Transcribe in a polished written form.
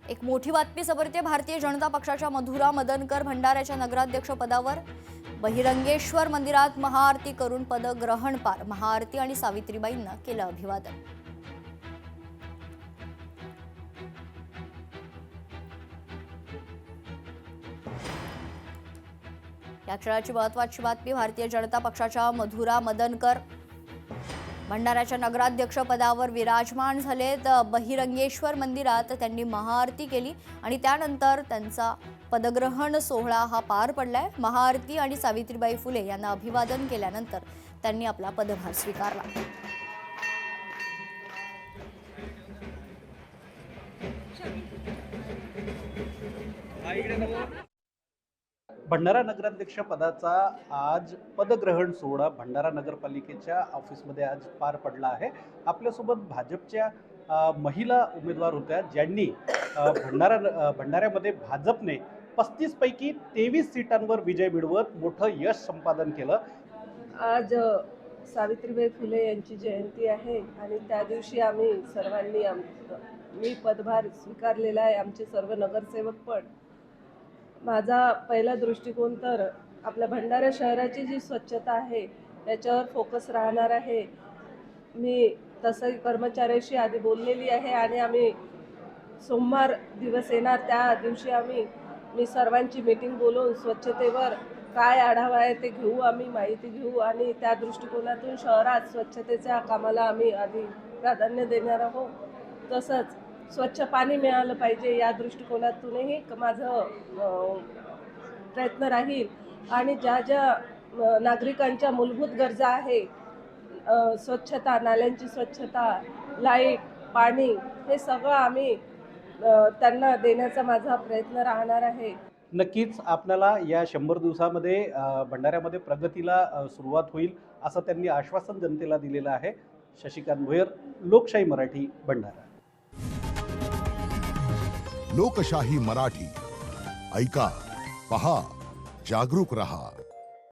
एक मोठी बातमी समोर भारतीय जनता पक्षाच्या मधुरा मदनकर भंडाऱ्याच्या नगराध्यक्ष पदावर बहिरंगेश्वर मंदिरात महाआरती करून पदग्रहण पार। महाआरती आणि सावित्रीबाईंना केलं अभिवादन। या क्षणाची महत्त्वाची बातमी, भारतीय जनता पक्षाच्या मधुरा मदनकर भंडाऱ्याच्या नगराध्यक्ष पदावर विराजमान झालेत। बहिरंगेश्वर मंदिरात त्यांनी महाआरती केली आणि त्यानंतर त्यांचा पदग्रहण सोहळा हा पार पडलाय। महाआरती आणि सावित्रीबाई फुले यांना अभिवादन केल्यानंतर त्यांनी आपला पदभार स्वीकारला। भंडारा नगराध्यक्ष पदाचा आज पदग्रहण सोहळा भंडारा नगरपालिकेच्या ऑफिसमध्ये आज पार पडला आहे। आपल्यासोबत भाजपच्या महिला उमेदवार होत्या, ज्यांनी भंडाऱ्यामध्ये भाजपने 35 पैकी 23 सीटांवर विजय मिळवत मोठं यश संपादन केलं। आज सावित्रीबाई फुले यांची जयंती आहे आणि त्या दिवशी आम्ही सर्वांनी मी पदभार स्वीकारलेला आहे, आमचे सर्व नगरसेवक पण। माझा पहिला दृष्टिकोन तर आपल्या भंडारा शहराची जी स्वच्छता आहे त्याच्यावर फोकस राहणार आहे। मी तसंही कर्मचाऱ्याशी आधी बोललेली आहे आणि आम्ही सोमवार दिवस येणार त्या दिवशी मी सर्वांची मीटिंग बोलवून स्वच्छतेवर काय आढावा आहे ते घेऊ, आम्ही माहिती घेऊ आणि त्या दृष्टिकोनातून शहरात स्वच्छतेच्या कामाला आम्ही आधी प्राधान्य देणार आहोत। तसंच स्वच्छ पाणी मिळालं पाहिजे या दृष्टिकोनातूनही माझं प्रयत्न राहील आणि ज्या ज्या नागरिकांच्या मूलभूत गरजा आहे, स्वच्छता, नाल्यांची स्वच्छता, लाईट, पाणी, हे सगळं आम्ही त्यांना देण्याचा माझा प्रयत्न राहणार आहे। नक्कीच आपल्याला या 100 दिवसामध्ये भंडाऱ्यामध्ये प्रगतीला सुरुवात होईल असं त्यांनी आश्वासन जनतेला दिलेलं आहे। शशिकांत भोयर, लोकशाही मराठी, भंडारा। लोकशाही मराठी, ऐका, पहा, जागरूक रहा।